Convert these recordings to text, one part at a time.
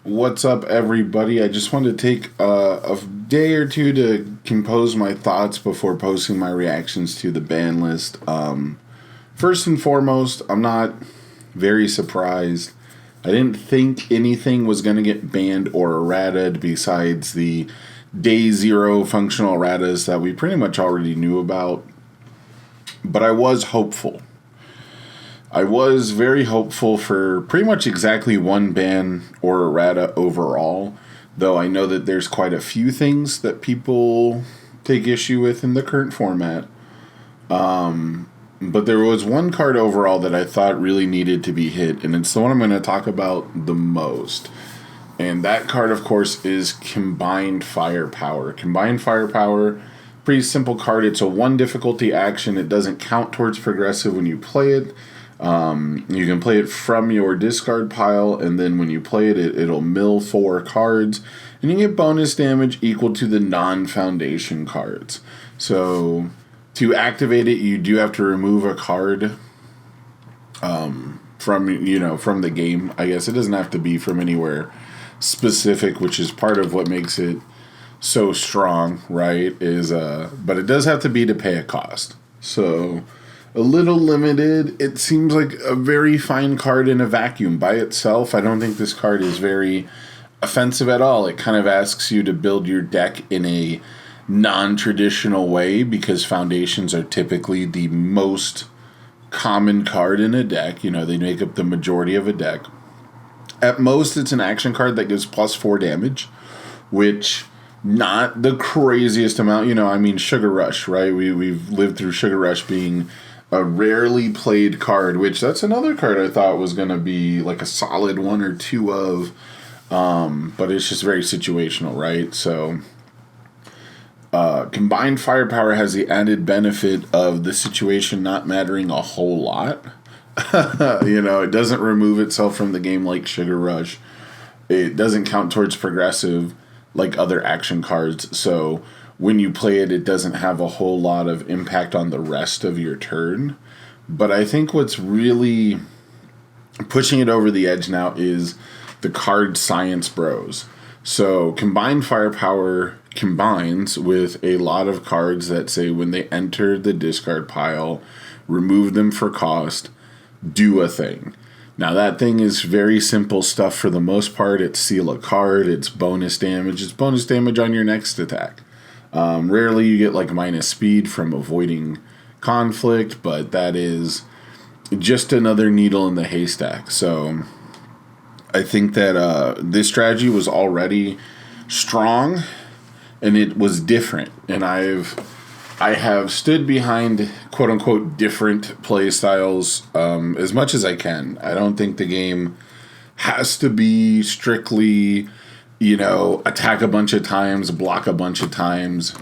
What's up, everybody? I just wanted to take a day or two to compose my thoughts before posting my reactions to the ban list. First and foremost, I'm not very surprised. I didn't think anything was going to get banned or errataed besides the day zero functional erratas that we pretty much already knew about. But I was hopeful. I was very hopeful for pretty much exactly one ban or errata overall, though I know that there's quite a few things that people take issue with in the current format. But there was one card overall that I thought really needed to be hit, and it's the one I'm going to talk about the most. And that card, of course, is Combined Firepower. Combined Firepower, pretty simple card. It's a 1 difficulty action. It doesn't count towards progressive when you play it. You can play it from your discard pile, and then when you play it, it'll mill 4 cards, and you get bonus damage equal to the non-foundation cards. So to activate it, you do have to remove a card from the game. I guess it doesn't have to be from anywhere specific, which is part of what makes it so strong, right? But it does have to be to pay a cost. So a little limited. It seems like a very fine card in a vacuum by itself. I don't think this card is very offensive at all. It kind of asks you to build your deck in a non-traditional way because foundations are typically the most common card in a deck. They make up the majority of a deck. At most, it's an action card that gives +4 damage, which not the craziest amount. Sugar Rush, right? We've lived through Sugar Rush being a rarely played card, which that's another card I thought was going to be like a solid 1 or 2 of, but it's just very situational, right? So Combined Firepower has the added benefit of the situation not mattering a whole lot. It doesn't remove itself from the game like Sugar Rush. It doesn't count towards progressive like other action cards, so when you play it, it doesn't have a whole lot of impact on the rest of your turn. But I think what's really pushing it over the edge now is the card Science Bros. So Combined Firepower combines with a lot of cards that say when they enter the discard pile, remove them for cost, do a thing. Now that thing is very simple stuff for the most part. It's seal a card, it's bonus damage. It's bonus damage on your next attack. Rarely you get like minus speed from avoiding conflict, but that is just another needle in the haystack. So I think that this strategy was already strong and it was different. And I have stood behind quote unquote different play styles as much as I can. I don't think the game has to be strictly attack a bunch of times, block a bunch of times,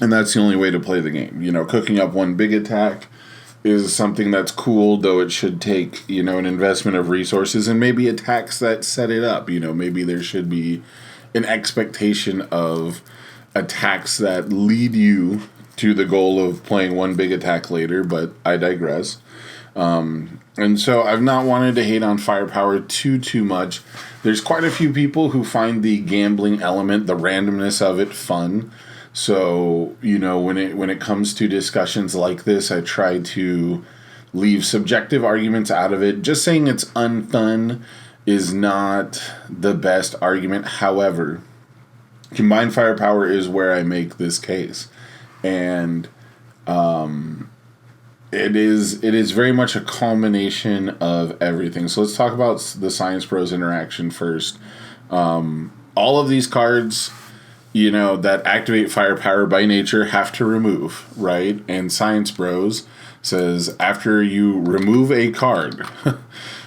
and that's the only way to play the game. Cooking up one big attack is something that's cool, though it should take, an investment of resources and maybe attacks that set it up. Maybe there should be an expectation of attacks that lead you to the goal of playing one big attack later, but I digress. And so I've not wanted to hate on Firepower too much. There's quite a few people who find the gambling element, the randomness of it, fun. So, when it comes to discussions like this, I try to leave subjective arguments out of it. Just saying it's unfun is not the best argument. However, Combined Firepower is where I make this case. And it is very much a culmination of everything. So let's talk about the Science Bros interaction first. All of these cards, that activate Firepower by nature have to remove, right? And Science Bros says after you remove a card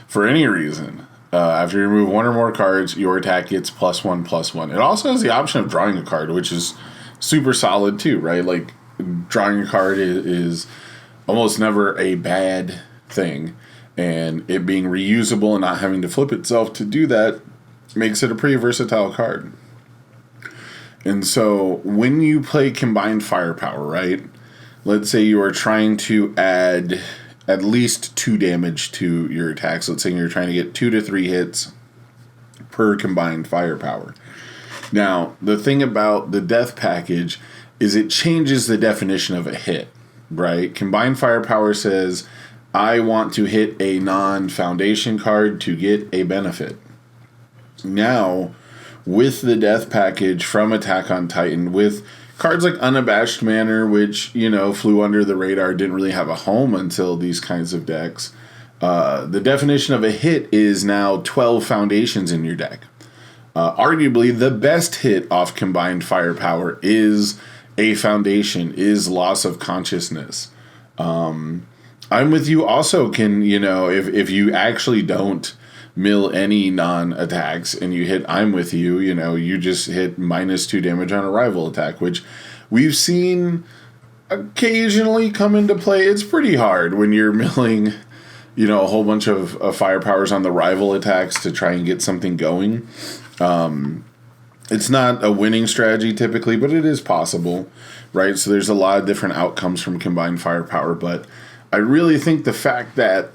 for any reason, after you remove 1 or more cards, your attack gets +1/+1. It also has the option of drawing a card, which is super solid too, right? Like drawing a card is almost never a bad thing, and it being reusable and not having to flip itself to do that makes it a pretty versatile card. And so when you play Combined Firepower, right, let's say you are trying to add at least 2 damage to your attacks. Let's say you're trying to get 2 to 3 hits per combined firepower. Now, the thing about the death package is it changes the definition of a hit, right? Combined firepower says, I want to hit a non-foundation card to get a benefit. Now, with the death package from Attack on Titan, with cards like Unabashed Manner, which, flew under the radar, didn't really have a home until these kinds of decks, the definition of a hit is now 12 foundations in your deck. Arguably, the best hit off combined firepower is a foundation, is loss of consciousness. I'm with you also can, if you actually don't mill any non-attacks and you hit I'm with you, you just hit -2 damage on a rival attack, which we've seen occasionally come into play. It's pretty hard when you're milling, a whole bunch of firepowers on the rival attacks to try and get something going. It's not a winning strategy typically, but it is possible, right? So there's a lot of different outcomes from combined firepower, but I really think the fact that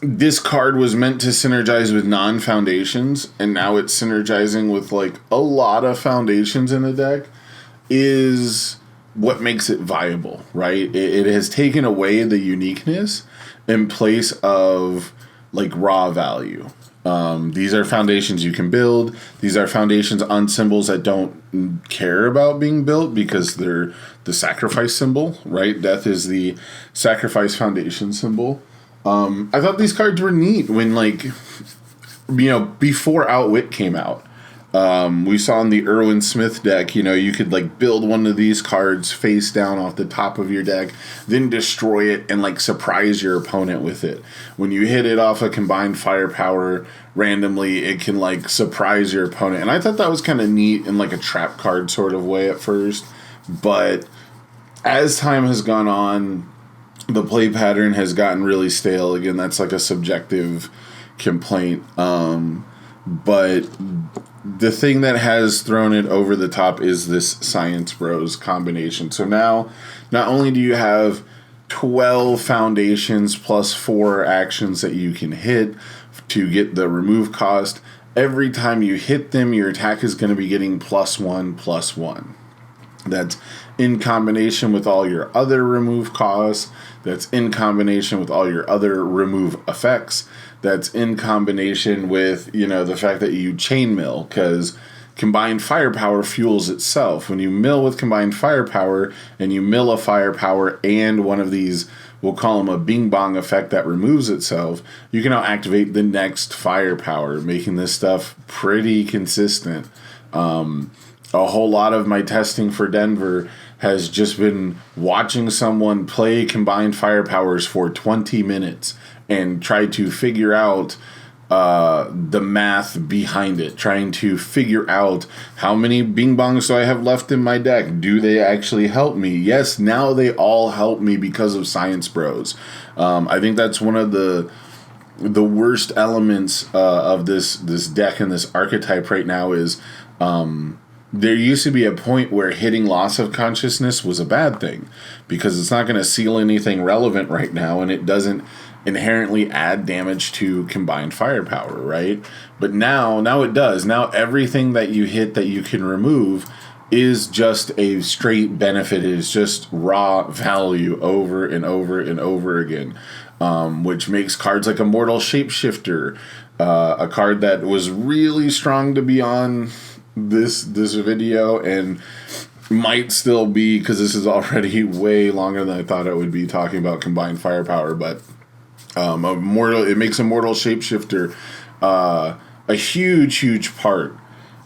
this card was meant to synergize with non-foundations, and now it's synergizing with like a lot of foundations in the deck, is what makes it viable, right? It has taken away the uniqueness in place of like raw value. These are foundations you can build. These are foundations on symbols that don't care about being built because they're the sacrifice symbol, right? Death is the sacrifice foundation symbol. I thought these cards were neat when, before Outwit came out. We saw in the Irwin Smith deck, you could build one of these cards face down off the top of your deck, then destroy it and surprise your opponent with it. When you hit it off a combined firepower randomly, it can surprise your opponent. And I thought that was kind of neat in a trap card sort of way at first. But as time has gone on, the play pattern has gotten really stale. Again, that's a subjective complaint. But the thing that has thrown it over the top is this Science Bros combination. So now, not only do you have 12 foundations plus 4 actions that you can hit to get the remove cost, every time you hit them, your attack is going to be getting +1/+1. That's in combination with all your other remove costs. That's in combination with all your other remove effects. That's in combination with, the fact that you chain mill, because combined firepower fuels itself. When you mill with combined firepower and you mill a firepower and one of these, we'll call them a bing bong effect that removes itself, you can now activate the next firepower, making this stuff pretty consistent. A whole lot of my testing for Denver has just been watching someone play combined firepowers for 20 minutes and try to figure out the math behind it, trying to figure out how many bing bongs do I have left in my deck. Do they actually help me? Yes, now they all help me because of Science Bros. I think that's one of the worst elements of this deck and this archetype right now is there used to be a point where hitting loss of consciousness was a bad thing because it's not going to seal anything relevant right now, and it doesn't inherently add damage to combined firepower, right? But now it does. Now everything that you hit that you can remove is just a straight benefit. It is just raw value over and over and over again, which makes cards like Immortal Shapeshifter, a card that was really strong to be on this video and might still be, because this is already way longer than I thought it would be talking about combined firepower, but it makes Immortal Shapeshifter a huge part.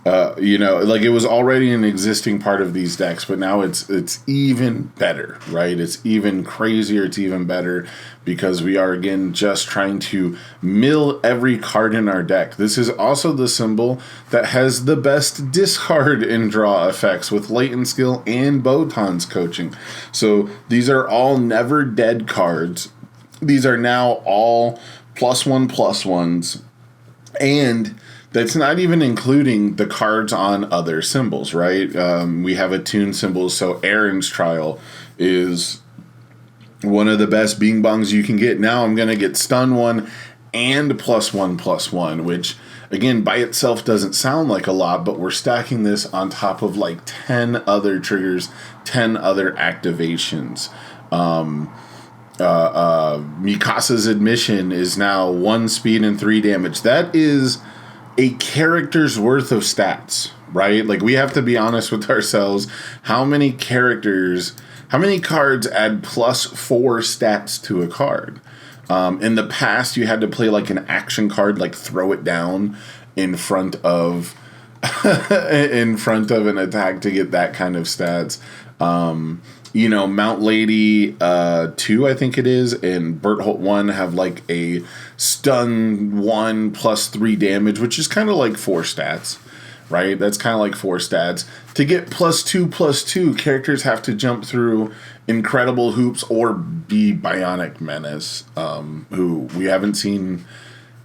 It was already an existing part of these decks, but now it's even better, right? It's even crazier, it's even better, because we are, again, just trying to mill every card in our deck. This is also the symbol that has the best discard and draw effects with Latent Skill and Botan's coaching. So these are all never dead cards. These are now all +1/+1s, and that's not even including the cards on other symbols, right? We have attuned symbols, so Aaron's Trial is one of the best bing bongs you can get. Now I'm going to get Stun 1 and +1/+1, which again, by itself doesn't sound like a lot, but we're stacking this on top of like 10 other triggers, 10 other activations. Mikasa's admission is now 1 speed and 3 damage. That is a character's worth of stats, right? Like, we have to be honest with ourselves. How many cards add +4 stats to a card? In the past, you had to play like an action card, like throw it down in front of an attack to get that kind of stats. Mount Lady 2, I think it is, and Berthold 1 have like a stun 1 +3 damage, which is kind of like 4 stats, right? That's kind of like 4 stats. To get +2/+2, characters have to jump through incredible hoops or be Bionic Menace, who we haven't seen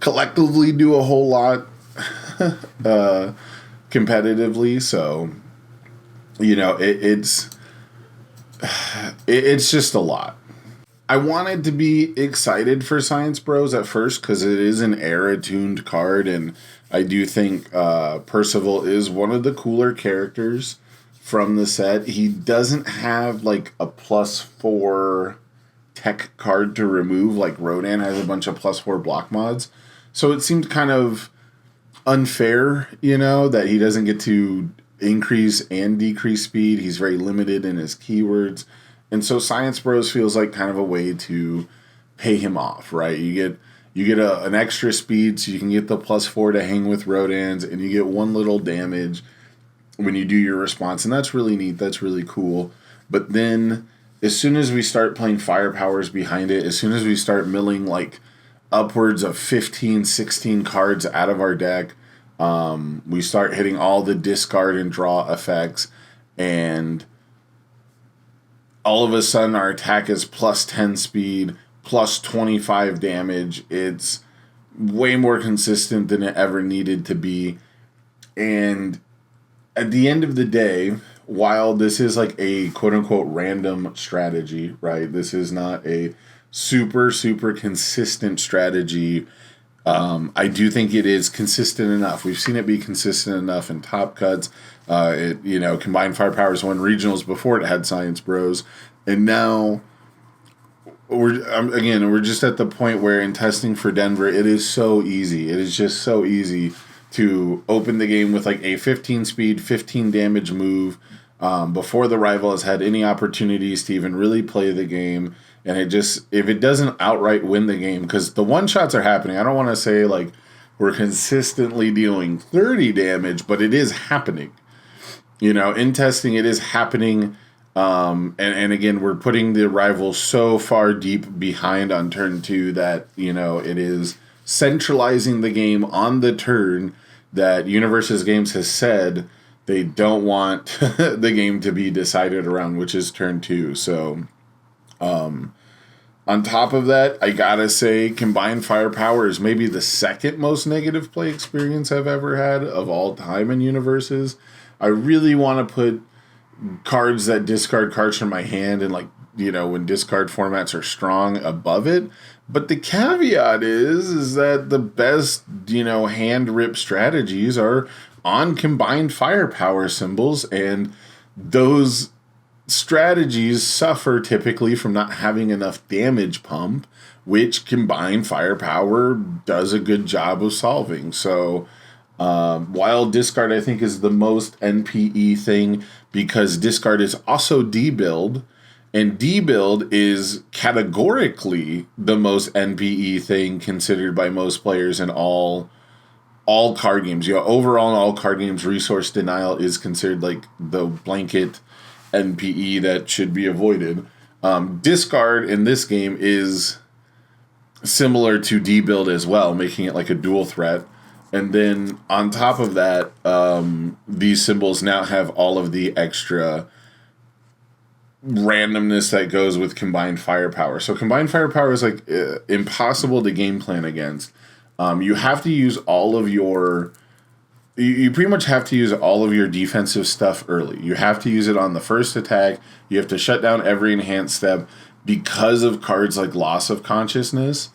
collectively do a whole lot competitively. So, it's just a lot. I wanted to be excited for Science Bros at first because it is an era-tuned card, and I do think Percival is one of the cooler characters from the set. He doesn't have like a +4 tech card to remove like Rodan has a bunch of +4 block mods. So it seemed kind of unfair, that he doesn't get to increase and decrease speed. He's very limited in his keywords. And so Science Bros feels like kind of a way to pay him off, right? You get an extra speed so you can get the +4 to hang with Rodans, and you get 1 little damage when you do your response. And that's really neat. That's really cool. But then as soon as we start playing firepowers behind it, as soon as we start milling like upwards of 15, 16 cards out of our deck, we start hitting all the discard and draw effects, and all of a sudden our attack is +10 speed, +25 damage. It's way more consistent than it ever needed to be. And at the end of the day, while this is like a quote-unquote random strategy, right? This is not a super, super consistent strategy. I do think it is consistent enough. We've seen it be consistent enough in Top Cuts. Combined Firepowers won regionals before it had Science Bros. And now we're just at the point where in testing for Denver, it is so easy. It is just so easy to open the game with like a 15 speed, 15 damage move before the rival has had any opportunities to even really play the game. And if it doesn't outright win the game, because the one-shots are happening. I don't want to say, like, we're consistently dealing 30 damage, but it is happening. In testing, it is happening. And again, we're putting the rival so far deep behind on turn 2 that, it is centralizing the game on the turn that Universes Games has said they don't want the game to be decided around, which is turn 2. So... on top of that, I gotta say, Combined Firepower is maybe the second most negative play experience I've ever had of all time in Universes. I really want to put cards that discard cards from my hand and, when discard formats are strong, above it. But the caveat is that the best, hand rip strategies are on Combined Firepower symbols, and those strategies suffer typically from not having enough damage pump, which Combined Firepower does a good job of solving. So while discard I think is the most NPE thing, because discard is also debuild, and debuild is categorically the most NPE thing considered by most players in all card games. Overall in all card games, resource denial is considered like the blanket NPE that should be avoided. Discard in this game is similar to debuild as well, making it like a dual threat. And then on top of that, these symbols now have all of the extra randomness that goes with Combined Firepower. So Combined Firepower is like impossible to game plan against. You have to use all of your... You pretty much have to use all of your defensive stuff early. You have to use it on the first attack. You have to shut down every enhanced step because of cards like Loss of Consciousness.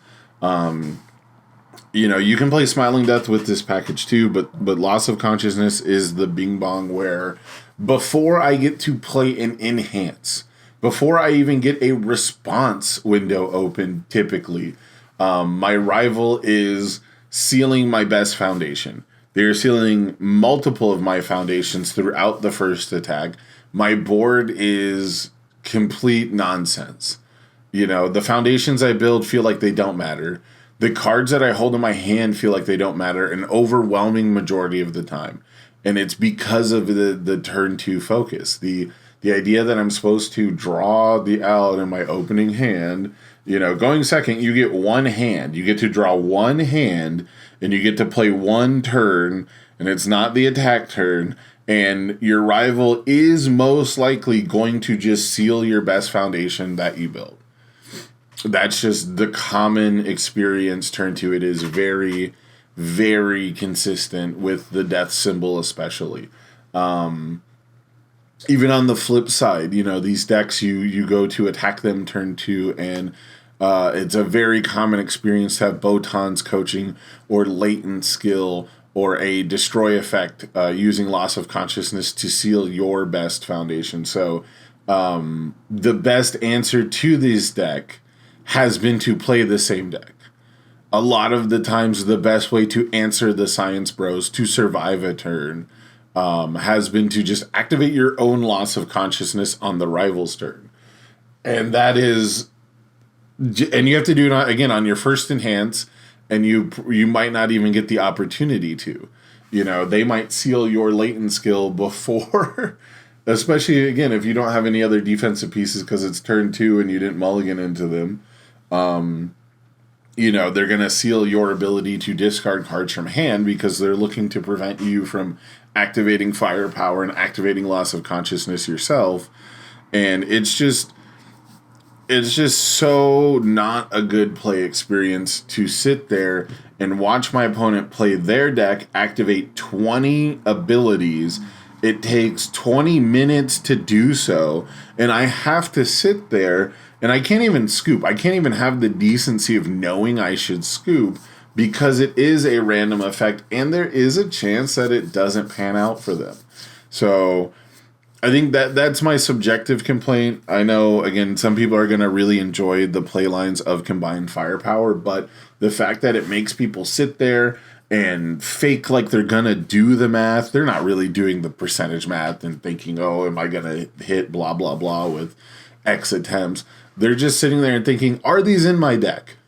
You can play Smiling Death with this package too, but Loss of Consciousness is the bing bong where before I get to play an enhance, before I even get a response window open, typically, my rival is sealing my best foundation. They're sealing multiple of my foundations throughout the first attack. My board is complete nonsense. The foundations I build feel like they don't matter. The cards that I hold in my hand feel like they don't matter an overwhelming majority of the time. And it's because of the turn 2 focus. The idea that I'm supposed to draw the out in my opening hand, going second, you get one hand. You get to draw one hand, and you get to play one turn, and it's not the attack turn. And your rival is most likely going to just seal your best foundation that you built. That's just the common experience turn 2. It is very, very consistent with the death symbol especially. Even on the flip side, these decks you go to attack them turn 2, and it's a very common experience to have Botan's coaching or latent skill or a destroy effect using Loss of Consciousness to seal your best foundation. So the best answer to this deck has been to play the same deck. A lot of the times, the best way to answer the Science Bros to survive a turn has been to just activate your own Loss of Consciousness on the rival's turn. And that is... And you have to do it, again, on your first enhance, and you might not even get the opportunity to. They might seal your latent skill before... Especially, again, if you don't have any other defensive pieces because it's turn 2 and you didn't mulligan into them. They're going to seal your ability to discard cards from hand because they're looking to prevent you from activating firepower and activating Loss of Consciousness yourself. And it's just so not a good play experience to sit there and watch my opponent play their deck, activate 20 abilities. It takes 20 minutes to do so, and I have to sit there, and I can't even scoop. I can't even have the decency of knowing I should scoop because it is a random effect, and there is a chance that it doesn't pan out for them. So I think that's my subjective complaint. I know, again, some people are going to really enjoy the play lines of Combined Firepower, but the fact that it makes people sit there and fake like they're going to do the math. They're not really doing the percentage math and thinking, oh, am I going to hit blah, blah, blah with X attempts. They're just sitting there and thinking, are these in my deck?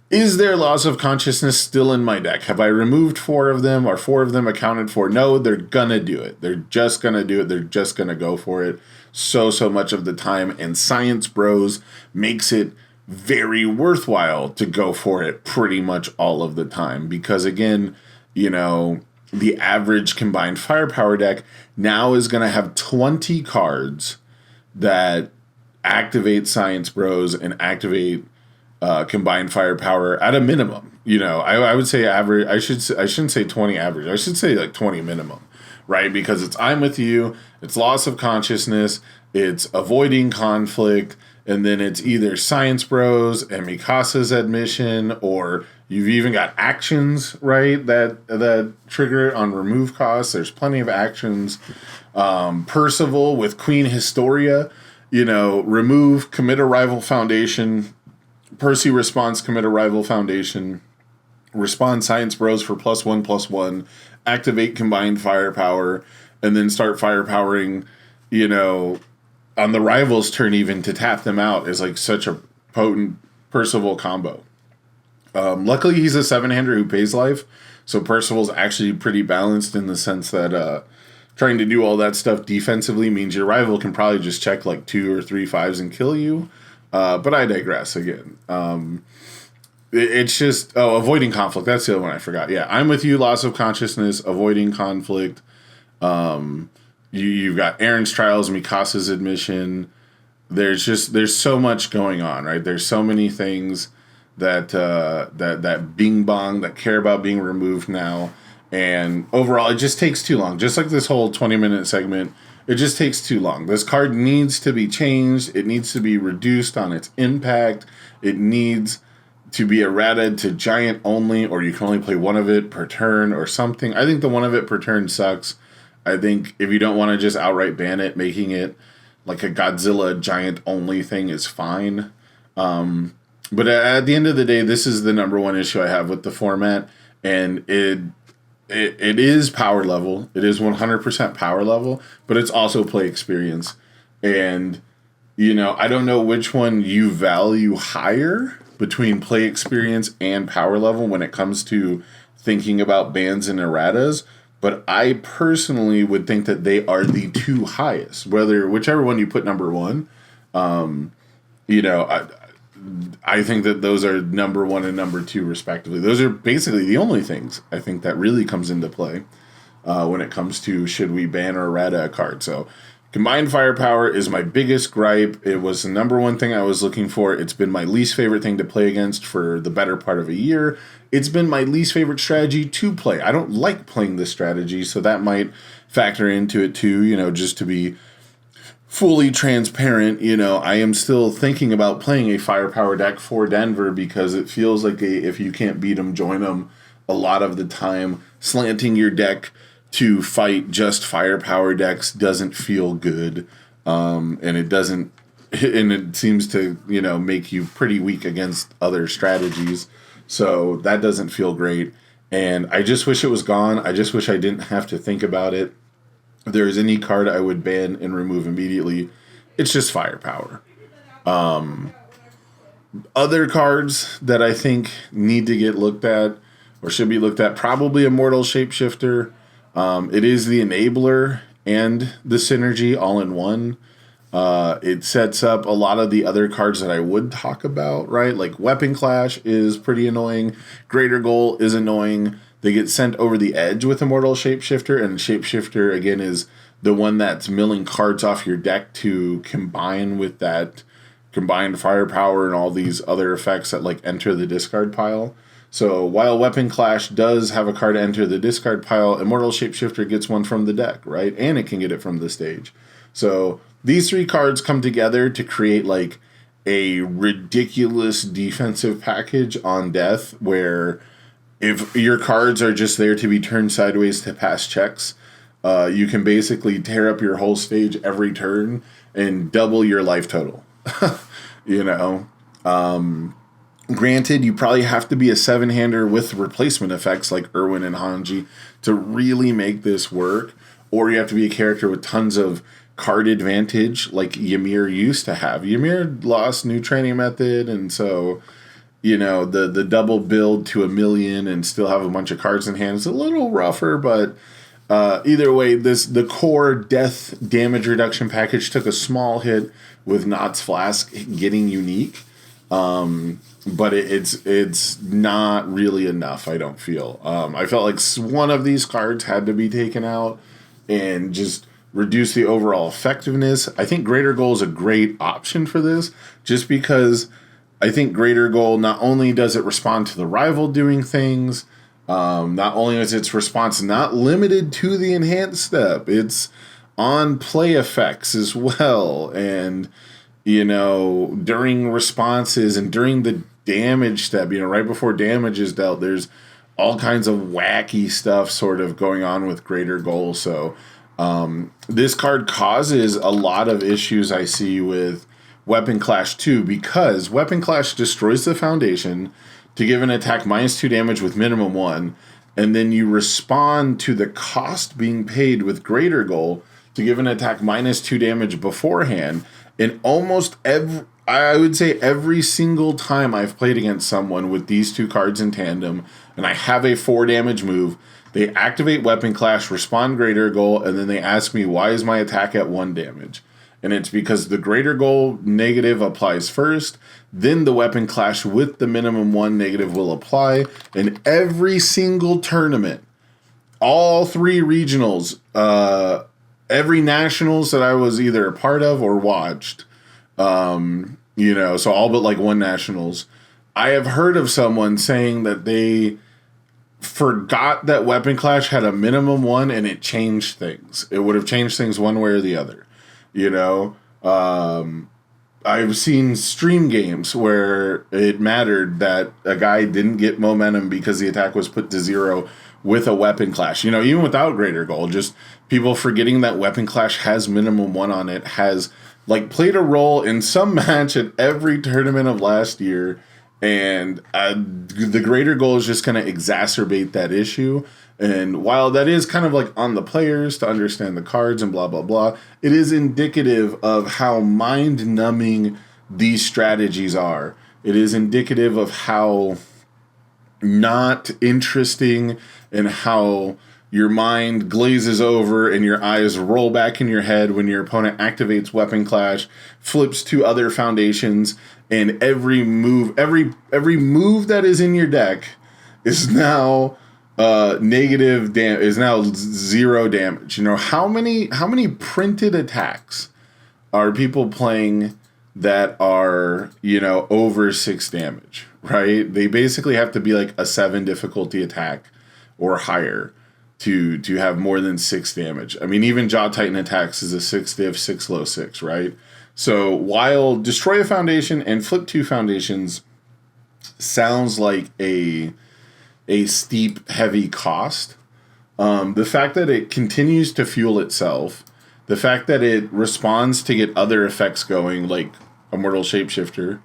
Is there Loss of Consciousness still in my deck? Have I removed 4 of them? Are 4 of them accounted for? No, they're going to do it. They're just going to do it. They're just going to go for it so much of the time. And Science Bros makes it very worthwhile to go for it pretty much all of the time. Because again, the average Combined Firepower deck now is going to have 20 cards that activate Science Bros and activate Combined Firepower at a minimum. I would say average. I shouldn't say 20 average. I should say like 20 minimum, right? Because it's I'm with you. It's Loss of Consciousness. It's avoiding conflict. And then it's either Science Bros and Mikasa's admission, or you've even got actions, right, that trigger on remove costs. There's plenty of actions. Percival with Queen Historia, remove, commit a rival foundation. Percy responds, commit a rival foundation. Respond Science Bros for +1/+1. Activate Combined Firepower, and then start firepowering, on the rival's turn even to tap them out is like such a potent Percival combo. Luckily, he's a 7-hander who pays life, so Percival's actually pretty balanced in the sense that trying to do all that stuff defensively means your rival can probably just check like 2 or 3 5s and kill you. But I digress again. It's just, avoiding conflict. That's the other one I forgot. Yeah, I'm with you, Loss of Consciousness, avoiding conflict. You've got Aaron's Trials, Mikasa's admission. There's so much going on, right? There's so many things that bing bong that care about being removed now. And overall, it just takes too long. Just like this whole 20-minute segment, it just takes too long. This card needs to be changed. It needs to be reduced on its impact. It needs to be errata to giant only, or you can only play one of it per turn or something. I think the one of it per turn sucks. I think if you don't want to just outright ban it, making it like a Godzilla giant only thing is fine. But at the end of the day, this is the number one issue I have with the format, and it is power level. It is 100% power level, but it's also play experience. And, I don't know which one you value higher between play experience and power level when it comes to thinking about bans and erratas, but I personally would think that they are the two highest. Whichever one you put number one, I think that those are number one and number two respectively. Those are basically the only things I think that really comes into play when it comes to should we ban or errata a card. So combined firepower is my biggest gripe. It was the number one thing I was looking for. It's been my least favorite thing to play against for the better part of a year. It's been my least favorite strategy to play. I don't like playing this strategy, so that might factor into it too, just to be fully transparent. I am still thinking about playing a firepower deck for Denver because it feels like if you can't beat them, join them a lot of the time. Slanting your deck to fight just firepower decks doesn't feel good, and it seems to make you pretty weak against other strategies, so that doesn't feel great, and I just wish it was gone. I just wish I didn't have to think about it. If there's any card I would ban and remove immediately, it's just firepower. Other cards that I think need to get looked at or should be looked at, probably Immortal Shapeshifter. It is the enabler and the synergy all in one. It sets up a lot of the other cards that I would talk about, right? Like Weapon Clash is pretty annoying. Greater Goal is annoying. They get sent over the edge with Immortal Shapeshifter, and Shapeshifter, again, is the one that's milling cards off your deck to combine with that combined firepower and all these other effects that enter the discard pile. So while Weapon Clash does have a card enter the discard pile, Immortal Shapeshifter gets one from the deck, right? And it can get it from the stage. So these three cards come together to create a ridiculous defensive package on death where if your cards are just there to be turned sideways to pass checks, you can basically tear up your whole stage every turn and double your life total. Granted, you probably have to be a 7-hander with replacement effects like Irwin and Hanji to really make this work, or you have to be a character with tons of card advantage like Ymir used to have. Ymir lost new training method, and so the double build to 1,000,000 and still have a bunch of cards in hand is a little rougher, but either way, the core death damage reduction package took a small hit with Knott's Flask getting unique, but it's not really enough, I don't feel. I felt like one of these cards had to be taken out and just reduce the overall effectiveness. I think Greater Goal is a great option for this, just because I think Greater Goal, not only does it respond to the rival doing things, not only is its response not limited to the enhanced step, it's on play effects as well. And, during responses and during the damage step, right before damage is dealt, there's all kinds of wacky stuff sort of going on with Greater Goal. So this card causes a lot of issues I see with Weapon Clash 2, because Weapon Clash destroys the foundation to give an attack -2 damage with minimum 1, and then you respond to the cost being paid with Greater Goal to give an attack -2 damage beforehand. And almost every single time I've played against someone with these two cards in tandem, and I have a 4 damage move, they activate Weapon Clash, respond Greater Goal, and then they ask me, why is my attack at 1 damage? And it's because the Greater Goal negative applies first, then the Weapon Clash with the minimum 1 negative will apply, and every single tournament, all 3 regionals, every nationals that I was either a part of or watched, so all but 1 nationals, I have heard of someone saying that they forgot that Weapon Clash had a minimum 1 and it changed things. It would have changed things one way or the other. I've seen stream games where it mattered that a guy didn't get momentum because the attack was put to 0 with a weapon clash. You know, even without greater goal, just people forgetting that weapon clash has minimum 1 on it, has like played a role in some match at every tournament of last year. And the greater goal is just going to exacerbate that issue. And while that is kind of like on the players to understand the cards and blah, blah, blah, it is indicative of how mind-numbing these strategies are. It is indicative of how not interesting and how your mind glazes over and your eyes roll back in your head when your opponent activates weapon clash, flips to other foundations, and every move that is in your deck is now is now 0 damage. You know, how many printed attacks are people playing that are, you know, over 6 damage, right? They basically have to be like a 7 difficulty attack or higher to have more than 6 damage. I mean, even Jaw Titan attacks is a 6 div, 6 low 6, right? So while destroy a foundation and flip 2 foundations sounds like a steep, heavy cost, the fact that it continues to fuel itself, the fact that it responds to get other effects going, like Immortal Shapeshifter,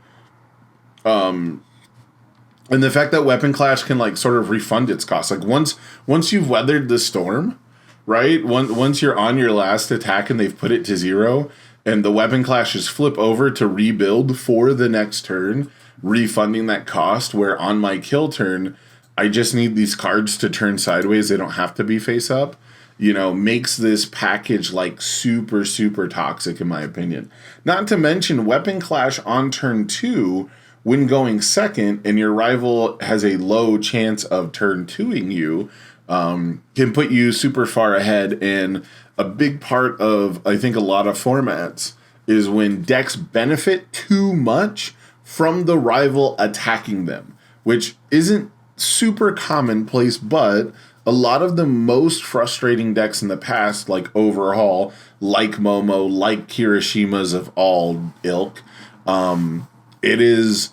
and the fact that Weapon Clash can like sort of refund its cost. Like once you've weathered the storm, right? Once you're on your last attack and they've put it to 0, and the Weapon Clashes flip over to rebuild for the next turn, refunding that cost, where on my kill turn, I just need these cards to turn sideways. They don't have to be face up. You know, makes this package like super, super toxic in my opinion. Not to mention Weapon Clash on turn 2, when going second and your rival has a low chance of turn 2ing you, can put you super far ahead. And a big part of, I think, a lot of formats is when decks benefit too much from the rival attacking them, which isn't super commonplace, but a lot of the most frustrating decks in the past, like Overhaul, like Momo, like Kirishima's of all ilk, it is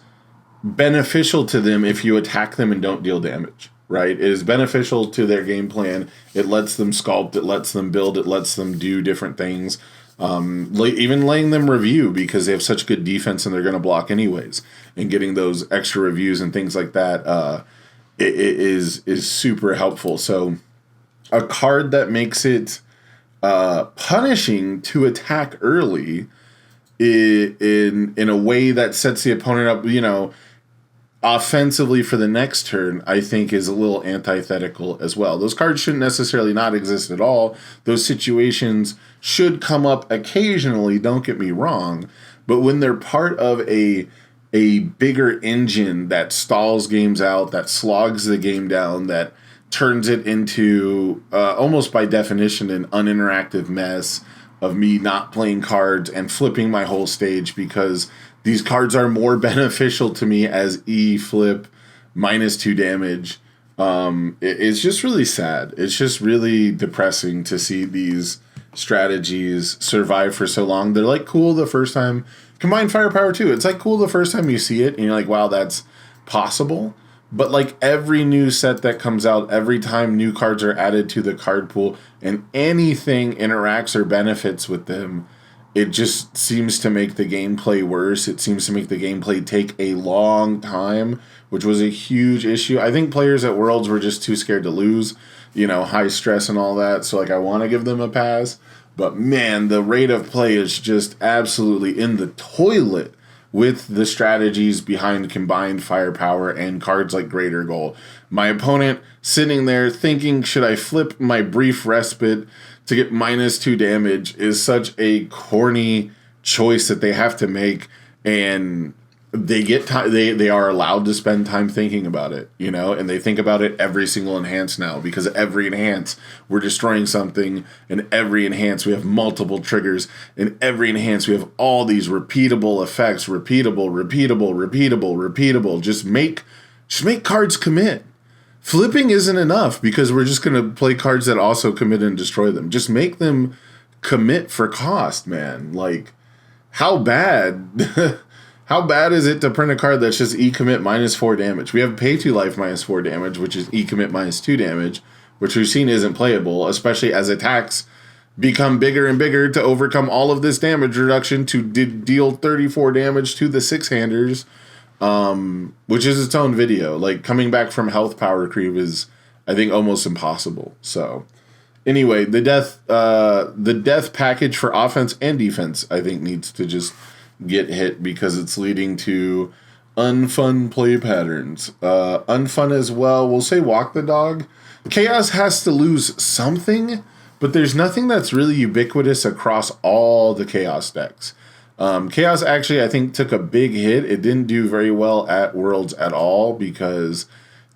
beneficial to them if you attack them and don't deal damage, right? It is beneficial to their game plan. It lets them sculpt, it lets them build, it lets them do different things. Even letting them review because they have such good defense and they're going to block anyways. And getting those extra reviews and things like that it is super helpful. So a card that makes it punishing to attack early in a way that sets the opponent up, you know, offensively for the next turn, I think is a little antithetical as well. Those cards shouldn't necessarily not exist at all. Those situations should come up occasionally, don't get me wrong, but when they're part of a bigger engine that stalls games out, that slogs the game down, that turns it into almost by definition an uninteractive mess of me not playing cards and flipping my whole stage because these cards are more beneficial to me as E flip -2 damage. It's just really sad. It's just really depressing to see these strategies survive for so long. They're like cool the first time. Combined Firepower too. It's like cool the first time you see it and you're like, wow, that's possible. But like every new set that comes out, every time new cards are added to the card pool and anything interacts or benefits with them, it just seems to make the gameplay worse. It seems to make the gameplay take a long time, which was a huge issue. I think players at Worlds were just too scared to lose, you know, high stress and all that. So like I want to give them a pass. But man, the rate of play is just absolutely in the toilet with the strategies behind Combined Firepower and cards like Greater Goal. My opponent sitting there thinking, should I flip my Brief Respite to get -2 damage is such a corny choice that they have to make, and they get time. They are allowed to spend time thinking about it, you know, and they think about it every single enhance now because every enhance we're destroying something, and every enhance we have multiple triggers, and every enhance we have all these repeatable effects, repeatable. Just make cards commit. Flipping isn't enough because we're just going to play cards that also commit and destroy them. Just make them commit for cost, man. Like, how bad how bad is it to print a card that's just E-commit -4 damage? We have Pay to Life -4 damage, which is E-commit -2 damage, which we've seen isn't playable, especially as attacks become bigger and bigger to overcome all of this damage reduction to deal 34 damage to the six-handers, which is its own video. Like, coming back from health power creep is, I think, almost impossible. So, anyway, the death package for offense and defense, I think, needs to just get hit because it's leading to unfun play patterns. Unfun as well. We'll say walk the dog. Chaos has to lose something, but there's nothing that's really ubiquitous across all the Chaos decks. Chaos actually, I think, took a big hit. It didn't do very well at Worlds at all because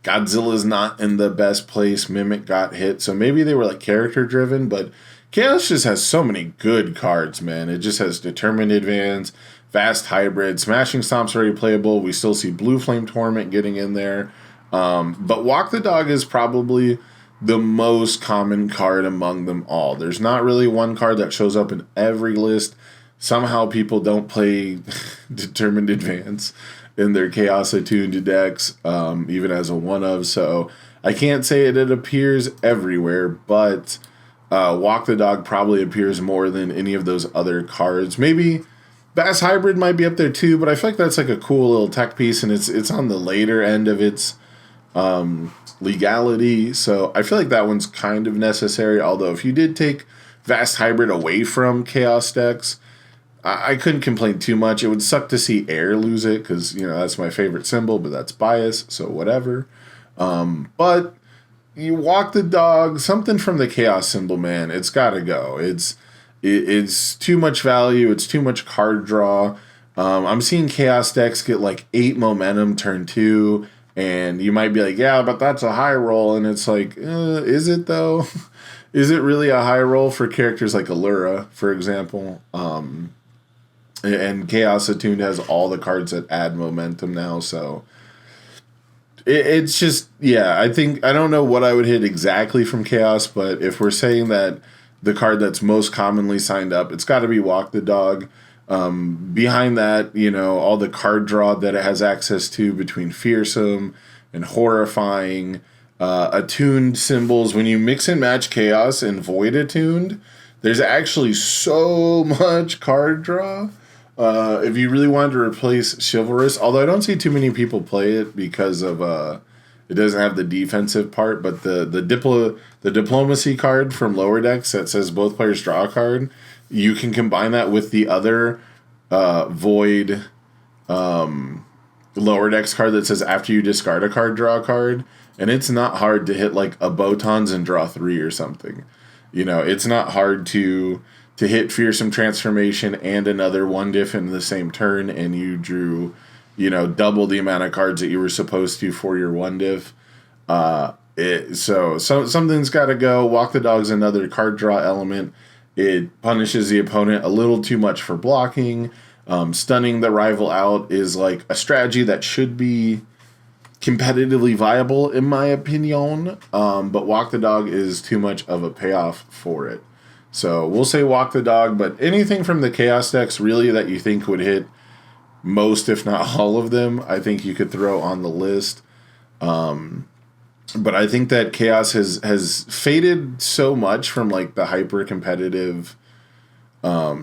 Godzilla's not in the best place. Mimic got hit, so maybe they were like character driven, but Chaos just has so many good cards, man. It just has Determined Advance, Vast Hybrid, Smashing Stomp's already playable. We still see Blue Flame Torment getting in there. But Walk the Dog is probably the most common card among them all. There's not really one card that shows up in every list. Somehow people don't play Determined Advance in their Chaos attuned decks, even as a one-of. So I can't say it appears everywhere, but Walk the Dog probably appears more than any of those other cards. Maybe Bass Hybrid might be up there too, but I feel like that's like a cool little tech piece, and it's on the later end of its legality, so I feel like that one's kind of necessary. Although if you did take Vast Hybrid away from Chaos decks, I couldn't complain too much. It would suck to see Air lose it because, you know, that's my favorite symbol, but that's bias, so whatever. But you walk the dog, something from the Chaos symbol, man. It's got to go. It's too much value. It's too much card draw. I'm seeing Chaos decks get like 8 momentum turn 2. And you might be like, yeah, but that's a high roll. And it's like, is it though? Is it really a high roll for characters like Allura, for example? And Chaos Attuned has all the cards that add momentum now. So it's just, yeah, I don't know what I would hit exactly from Chaos. But if we're saying that the card that's most commonly signed up, it's got to be Walk the Dog. Behind that, you know, all the card draw that it has access to between Fearsome and Horrifying, attuned symbols. When you mix and match Chaos and Void attuned, there's actually so much card draw. If you really wanted to replace Chivalrous, although I don't see too many people play it because of it doesn't have the defensive part, but the diplomacy card from lower decks that says both players draw a card, you can combine that with the other Void lower decks card that says after you discard a card, draw a card. And it's not hard to hit like a Botons and draw 3 or something. You know, it's not hard to hit Fearsome Transformation and another one diff in the same turn, and you drew, you know, double the amount of cards that you were supposed to for your one diff. So something's got to go. Walk the Dog's another card draw element. It punishes the opponent a little too much for blocking. Stunning the rival out is like a strategy that should be competitively viable, in my opinion. But Walk the Dog is too much of a payoff for it. So we'll say Walk the Dog, but anything from the Chaos decks really that you think would hit most, if not all of them, I think you could throw on the list. But I think that Chaos has faded so much from like the hyper competitive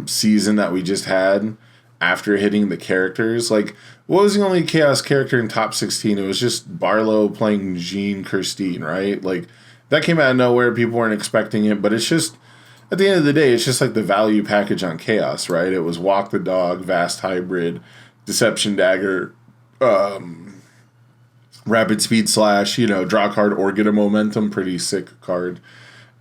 season that we just had after hitting the characters. Like, what was the only Chaos character in top 16? It was just Barlow playing Jean Kirstine, right? Like, that came out of nowhere. People weren't expecting it, but it's just, at the end of the day, it's just like the value package on Chaos, right? It was Walk the Dog, Vast Hybrid, Deception Dagger, Rapid Speed Slash, you know, draw a card or get a momentum, pretty sick card.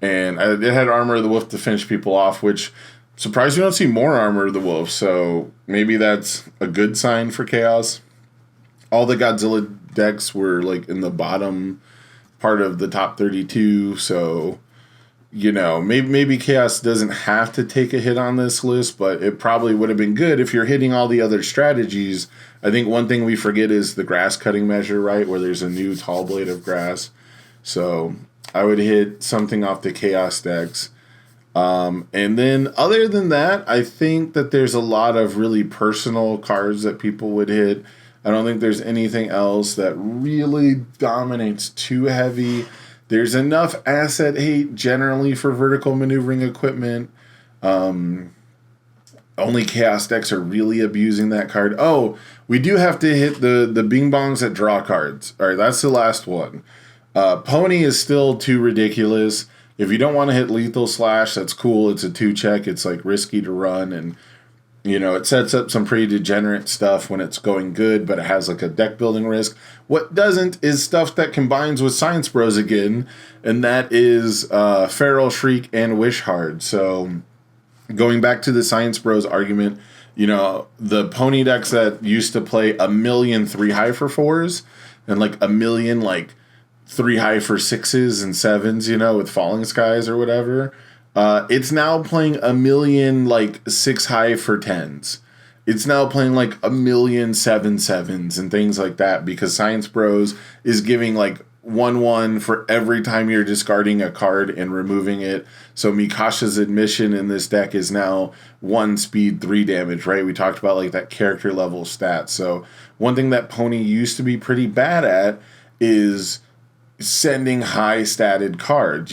And it had Armor of the Wolf to finish people off, which, surprised we don't see more Armor of the Wolf, so maybe that's a good sign for Chaos. All the Godzilla decks were like in the bottom part of the top 32, so, you know, maybe Chaos doesn't have to take a hit on this list, but it probably would have been good if you're hitting all the other strategies. I think one thing we forget is the grass cutting measure, right, where there's a new tall blade of grass. So I would hit something off the Chaos decks. And then other than that, I think that there's a lot of really personal cards that people would hit. I don't think there's anything else that really dominates too heavy. There's enough asset hate generally for vertical maneuvering equipment. Only Chaos decks are really abusing that card. Oh, we do have to hit the Bing Bongs that draw cards. All right, that's the last one. Pony is still too ridiculous. If you don't want to hit Lethal Slash, that's cool. It's a 2-check. It's like risky to run, and it sets up some pretty degenerate stuff when it's going good, but it has like a deck building risk. What doesn't is stuff that combines with Science Bros again, and that is Feral Shriek and Wish Hard. So going back to the Science Bros argument, the pony decks that used to play 1,000,000 3-high for 4s and like 1,000,000 like 3-high for 6s and 7s, with Falling Skies or whatever. It's now playing 1,000,000 like 6-high for 10s. It's now playing like 1,000,000 7/7s and things like that because Science Bros is giving like 1/1 for every time you're discarding a card and removing it. So Mikasha's Admission in this deck is now 1 speed, 3 damage, right? We talked about like that character level stat. So one thing that Pony used to be pretty bad at is sending high statted cards.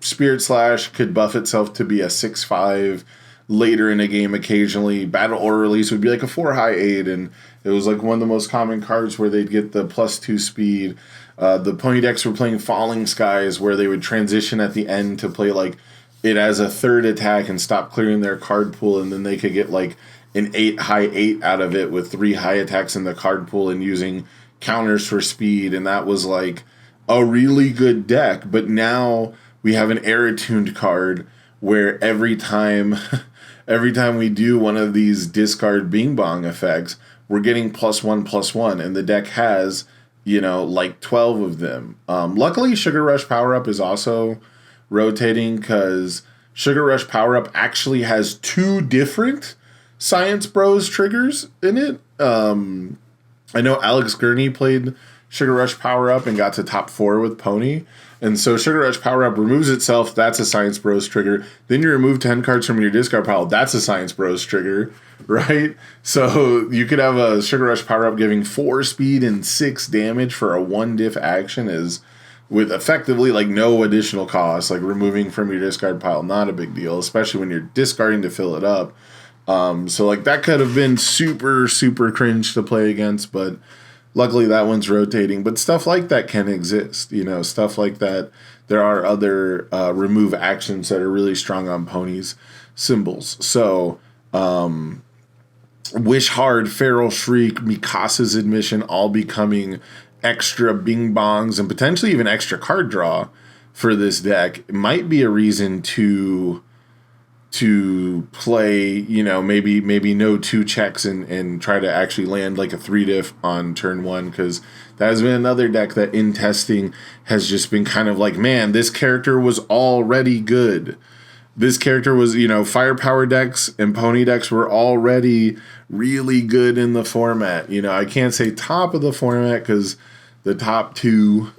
Spirit Slash could buff itself to be a 6/5 later in a game occasionally. Battle Order Release would be like a 4-high 8, and it was like one of the most common cards where they'd get the +2 speed. The Pony decks were playing Falling Skies where they would transition at the end to play like it as a 3rd attack and stop clearing their card pool, and then they could get like an 8-high 8 out of it with 3 high attacks in the card pool and using counters for speed, and that was like a really good deck. But now we have an error-tuned card where every time we do one of these discard Bing Bong effects, we're getting +1/+1, and the deck has like 12 of them. Luckily, Sugar Rush Power Up is also rotating because Sugar Rush Power Up actually has 2 different Science Bros triggers in it. I know Alex Gurney played Sugar Rush Power Up and got to top 4 with Pony. And so Sugar Rush Power Up removes itself. That's a Science Bros trigger. Then you remove 10 cards from your discard pile. That's a Science Bros trigger, right? So you could have a Sugar Rush Power Up giving 4 speed and 6 damage for a 1-diff action is with effectively like no additional cost, like removing from your discard pile. Not a big deal, especially when you're discarding to fill it up. So like that could have been super, super cringe to play against, but luckily that one's rotating. But stuff like that can exist, stuff like that. There are other remove actions that are really strong on Pony's symbols. So Wish Hard, Feral Shriek, Mikasa's Admission all becoming extra Bing Bongs and potentially even extra card draw for this deck. It might be a reason to play, maybe no 2 checks and try to actually land like a 3-diff on turn 1, because that has been another deck that in testing has just been kind of like, man, this character was already good. This character was, Firepower decks and Pony decks were already really good in the format. I can't say top of the format because the top 2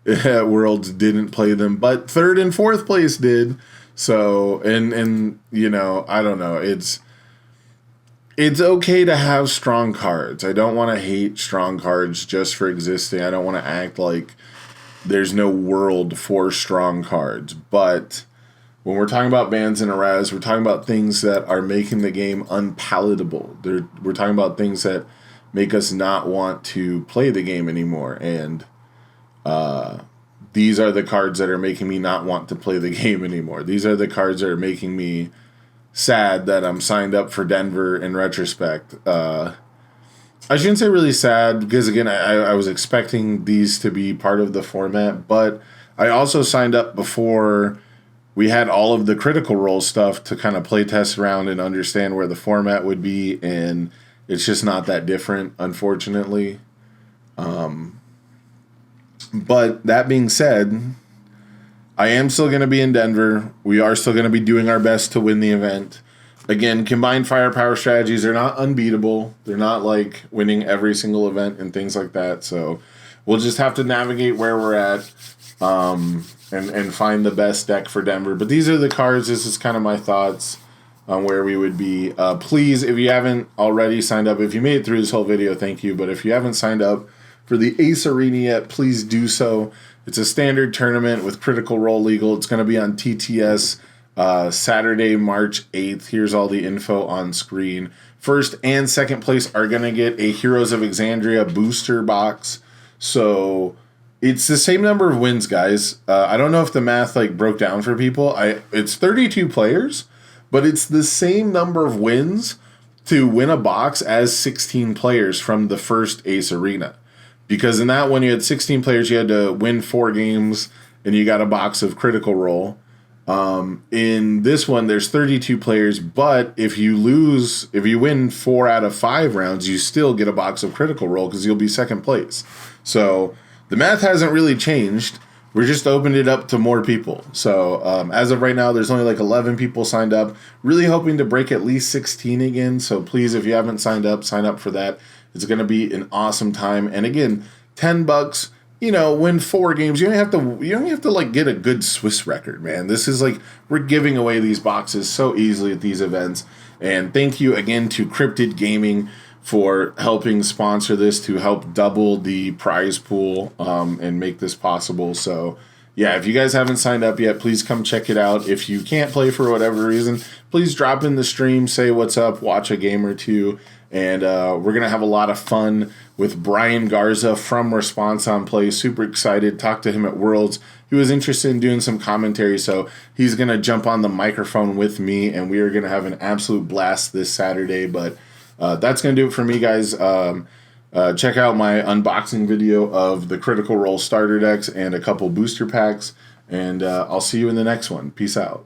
Worlds didn't play them, but 3rd and 4th place did. So, and I don't know. It's okay to have strong cards. I don't want to hate strong cards just for existing. I don't want to act like there's no world for strong cards. But when we're talking about bans and errata, we're talking about things that are making the game unpalatable. We're talking about things that make us not want to play the game anymore. And these are the cards that are making me not want to play the game anymore. These are the cards that are making me sad that I'm signed up for Denver in retrospect. I shouldn't say really sad because, again, I was expecting these to be part of the format, but I also signed up before we had all of the Critical Role stuff to kind of play test around and understand where the format would be, and it's just not that different, unfortunately. But that being said, I am still going to be in Denver. We are still going to be doing our best to win the event. Again, combined firepower strategies are not unbeatable. They're not like winning every single event and things like that. So we'll just have to navigate where we're at. and find the best deck for Denver. But these are the cards. This is kind of my thoughts on where we would be. Please, if you haven't already signed up, if you made it through this whole video, thank you. But if you haven't signed up for the Ace Arena yet, please do so. It's a standard tournament with Critical Role legal. It's going to be on TTS Saturday, March 8th. Here's all the info on screen. First and second place are going to get a Heroes of Exandria booster box. So it's the same number of wins, guys. I don't know if the math broke down for people. It's 32 players, but it's the same number of wins to win a box as 16 players from the first Ace Arena. Because in that one, you had 16 players, you had to win 4 games, and you got a box of Critical Role. In this one, there's 32 players, but if you win 4 out of 5 rounds, you still get a box of Critical Role because you'll be second place. So the math hasn't really changed. We're just opened it up to more people. So as of right now, there's only 11 people signed up. Really hoping to break at least 16 again. So please, if you haven't signed up, sign up for that. It's going to be an awesome time. And again, $10. Win 4 games. You don't have to get a good Swiss record, man. This is we're giving away these boxes so easily at these events. And thank you again to Cryptid Gaming for helping sponsor this to help double the prize pool and make this possible. So yeah, if you guys haven't signed up yet, please come check it out. If you can't play for whatever reason, please drop in the stream, say what's up, watch a game or two. And we're going to have a lot of fun with Brian Garza from Response on Play. Super excited. Talked to him at Worlds. He was interested in doing some commentary, so he's going to jump on the microphone with me, and we are going to have an absolute blast this Saturday. But that's going to do it for me, guys. Check out my unboxing video of the Critical Role starter decks and a couple booster packs, and I'll see you in the next one. Peace out.